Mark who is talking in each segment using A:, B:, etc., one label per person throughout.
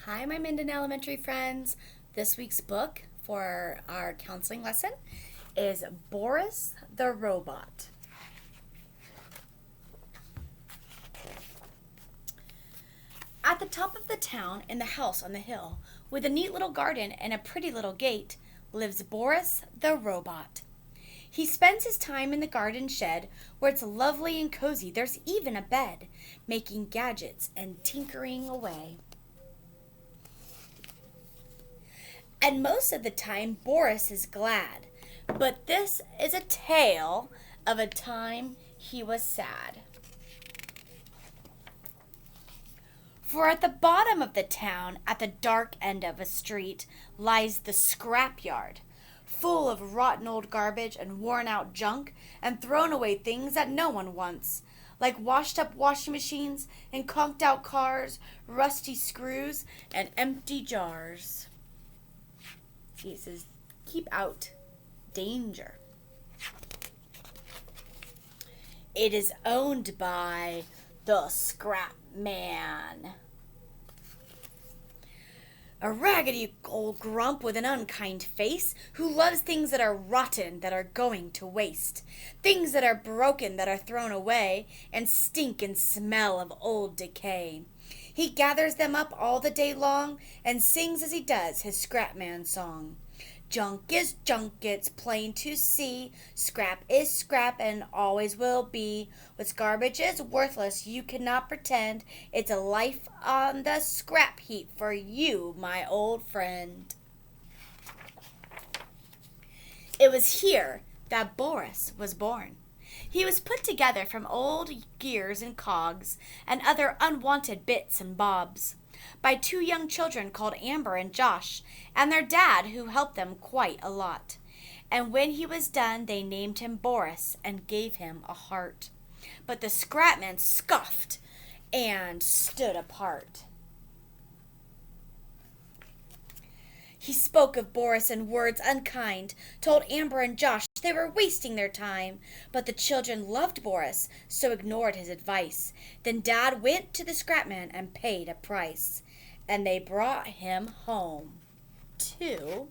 A: Hi, my Minden Elementary friends. This week's book for our counseling lesson is Boris the Robot. At the top of the town, in the house on the hill, with a neat little garden and a pretty little gate, lives Boris the Robot. He spends his time in the garden shed, where it's lovely and cozy. There's even a bed, making gadgets and tinkering away. And most of the time, Boris is glad. But this is a tale of a time he was sad. For at the bottom of the town, at the dark end of a street, lies the Scrapyard, full of rotten old garbage and worn out junk and thrown away things that no one wants, like washed up washing machines and conked out cars, rusty screws, and empty jars. He says, keep out danger. It is owned by the Scrap Man, a raggedy old grump with an unkind face who loves things that are rotten, that are going to waste, things that are broken, that are thrown away, and stink and smell of old decay. He gathers them up all the day long and sings as he does his Scrapman song. Junk is junk, it's plain to see. Scrap is scrap and always will be. What's garbage is worthless, you cannot pretend. It's a life on the scrap heap for you, my old friend. It was here that Boris was born. He was put together from old gears and cogs and other unwanted bits and bobs by two young children called Amber and Josh, and their dad, who helped them quite a lot. And when he was done, they named him Boris and gave him a heart. But the Scrapman scoffed and stood apart. He spoke of Boris in words unkind, told Amber and Josh they were wasting their time, but the children loved Boris, so ignored his advice. Then Dad went to the Scrapman and paid a price, and they brought him home to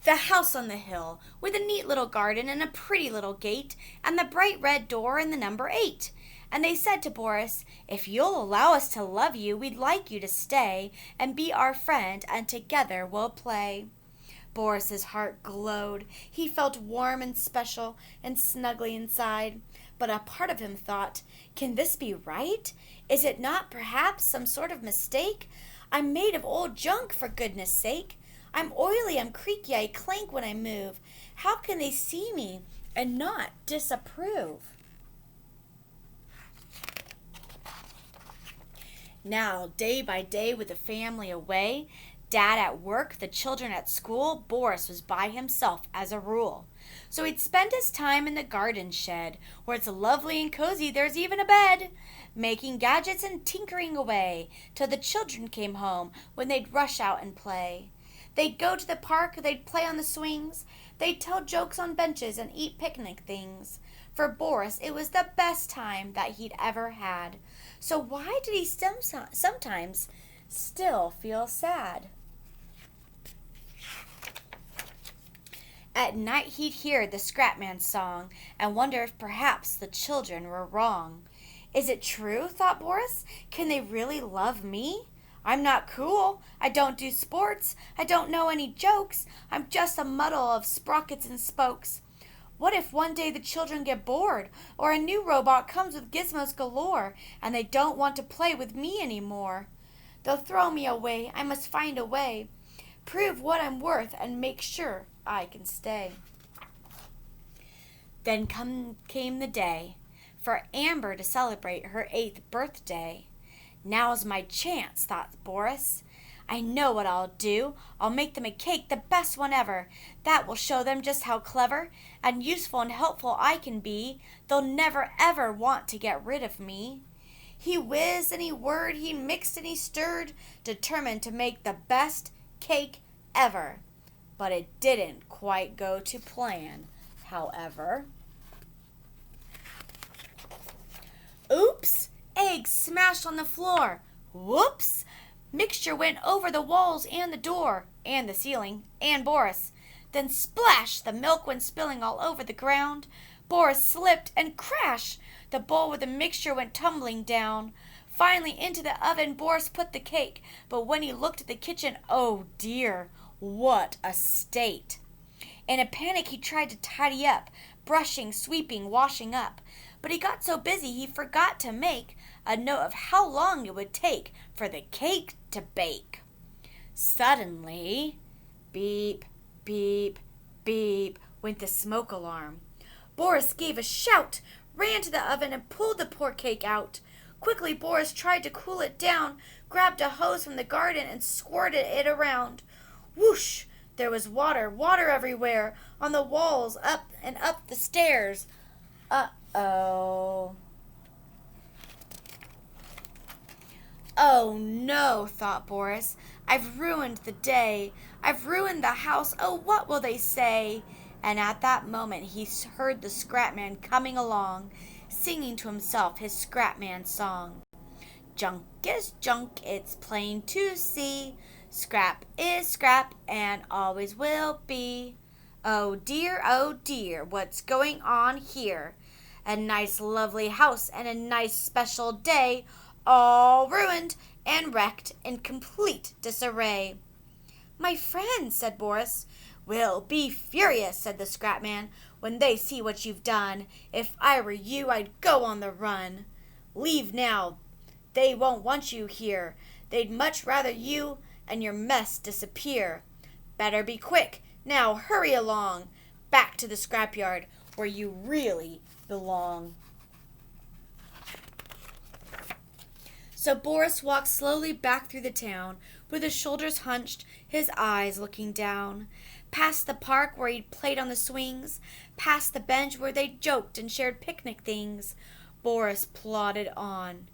A: the house on the hill, with a neat little garden and a pretty little gate, and the bright red door and the number 8. And they said to Boris, if you'll allow us to love you, we'd like you to stay and be our friend, and together we'll play. Boris's heart glowed. He felt warm and special and snugly inside. But a part of him thought, can this be right? Is it not perhaps some sort of mistake? I'm made of old junk, for goodness sake. I'm oily, I'm creaky, I clank when I move. How can they see me and not disapprove? Now, day by day, with the family away, Dad at work, the children at school, Boris was by himself as a rule. So he'd spend his time in the garden shed, where it's lovely and cozy, there's even a bed, making gadgets and tinkering away, till the children came home, when they'd rush out and play. They'd go to the park, they'd play on the swings, they'd tell jokes on benches and eat picnic things. For Boris, it was the best time that he'd ever had. So why did he sometimes still feel sad? At night he'd hear the Scrapman song and wonder if perhaps the children were wrong. Is it true, thought Boris? Can they really love me? I'm not cool. I don't do sports. I don't know any jokes. I'm just a muddle of sprockets and spokes. What if one day the children get bored, or a new robot comes with gizmos galore, and they don't want to play with me anymore? They'll throw me away. I must find a way, prove what I'm worth, and make sure I can stay. Then came the day for Amber to celebrate her 8th birthday. Now's my chance, thought Boris. I know what I'll do. I'll make them a cake, the best one ever. That will show them just how clever and useful and helpful I can be. They'll never ever want to get rid of me. He whizzed and he whirred, he mixed and he stirred, determined to make the best cake ever. But it didn't quite go to plan, however. Oops! Eggs smashed on the floor. Whoops! Mixture went over the walls and the door and the ceiling and Boris. Then splash! The milk went spilling all over the ground. Boris slipped and crash! The bowl with the mixture went tumbling down. Finally into the oven Boris put the cake, but when he looked at the kitchen, oh dear, what a state! In a panic he tried to tidy up, brushing, sweeping, washing up. But he got so busy he forgot to make a note of how long it would take for the cake to bake. Suddenly, beep, beep, beep, went the smoke alarm. Boris gave a shout, ran to the oven and pulled the poor cake out. Quickly Boris tried to cool it down, grabbed a hose from the garden and squirted it around. Whoosh! There was water, water everywhere, on the walls, up and up the stairs. Uh-oh. Oh no, thought Boris. I've ruined the day. I've ruined the house. Oh, what will they say? And at that moment he heard the Scrapman coming along, singing to himself his Scrapman song. Junk is junk, it's plain to see. Scrap is scrap and always will be. Oh dear, what's going on here? A nice lovely house and a nice special day, all ruined and wrecked in complete disarray. My friends, said Boris. Will be furious, said the Scrapman, when they see what you've done. If I were you, I'd go on the run. Leave now. They won't want you here. They'd much rather you and your mess disappear. Better be quick. Now hurry along. Back to the scrapyard where you really belong. So Boris walked slowly back through the town, with his shoulders hunched, his eyes looking down. Past the park where he'd played on the swings, past the bench where they joked and shared picnic things, Boris plodded on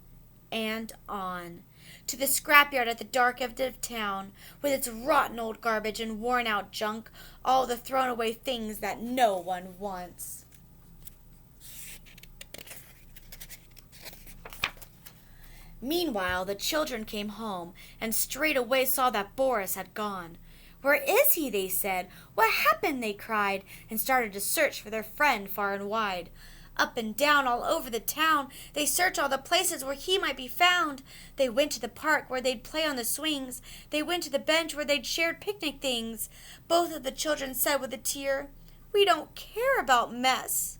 A: and on, to the scrapyard at the dark end of town, with its rotten old garbage and worn-out junk, all the thrown-away things that no one wants. Meanwhile, the children came home, and straightway saw that Boris had gone. Where is he? They said. What happened? They cried, and started to search for their friend far and wide. Up and down all over the town, they searched all the places where he might be found. They went to the park where they'd play on the swings. They went to the bench where they'd shared picnic things. Both of the children said with a tear, "We don't care about mess.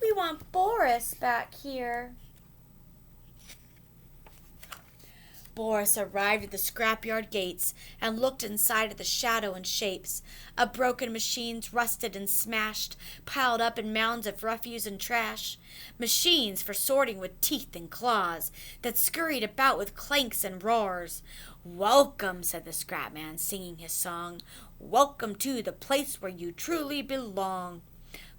A: We want Boris back here." Boris arrived at the scrapyard gates and looked inside at the shadow and shapes of broken machines, rusted and smashed, piled up in mounds of refuse and trash. Machines for sorting with teeth and claws that scurried about with clanks and roars. "Welcome," said the Scrapman, singing his song. "Welcome to the place where you truly belong."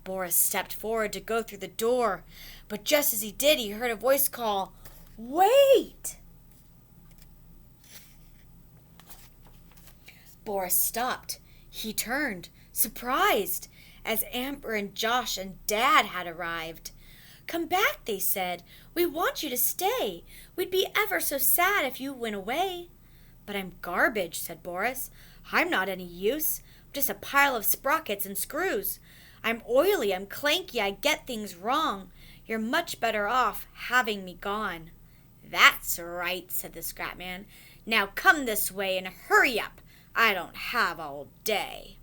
A: Boris stepped forward to go through the door, but just as he did, he heard a voice call, "Wait!" Boris stopped. He turned, surprised, as Amber and Josh and Dad had arrived. "Come back," they said. "We want you to stay. We'd be ever so sad if you went away." "But I'm garbage," said Boris. "I'm not any use. I'm just a pile of sprockets and screws. I'm oily, I'm clanky, I get things wrong. You're much better off having me gone." "That's right," said the Scrapman. "Now come this way and hurry up. I don't have all day."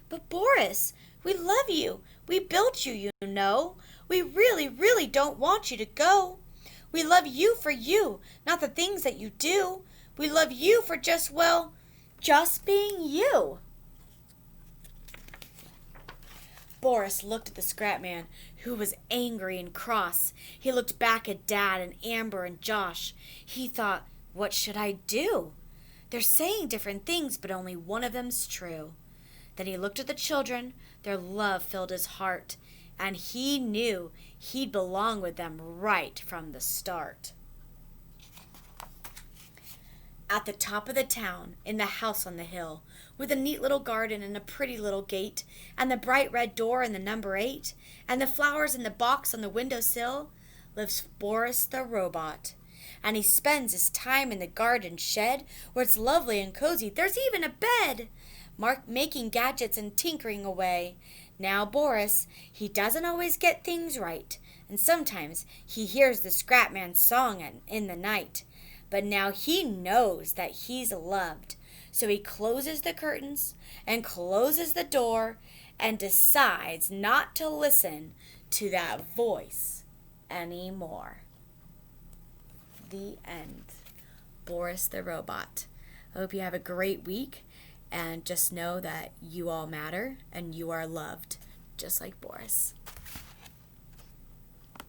A: "But Boris, we love you. We built you, you know. We really, really don't want you to go. We love you for you, not the things that you do. We love you for just, well, just being you." Boris looked at the Scrapman, who was angry and cross. He looked back at Dad and Amber and Josh. He thought, what should I do? They're saying different things, but only one of them's true. Then he looked at the children. Their love filled his heart, and he knew he'd belong with them right from the start. At the top of the town, in the house on the hill, with a neat little garden and a pretty little gate, and the bright red door and the number 8, and the flowers in the box on the windowsill, lives Boris the robot. and he spends his time in the garden shed where it's lovely and cozy. There's even a bed. Mark making gadgets and tinkering away. Now Boris, he doesn't always get things right, and sometimes he hears the Scrapman's song in the night. But now he knows that he's loved, so he closes the curtains and closes the door and decides not to listen to that voice anymore. The end. Boris the Robot. I hope you have a great week, and just know that you all matter and you are loved, just like Boris.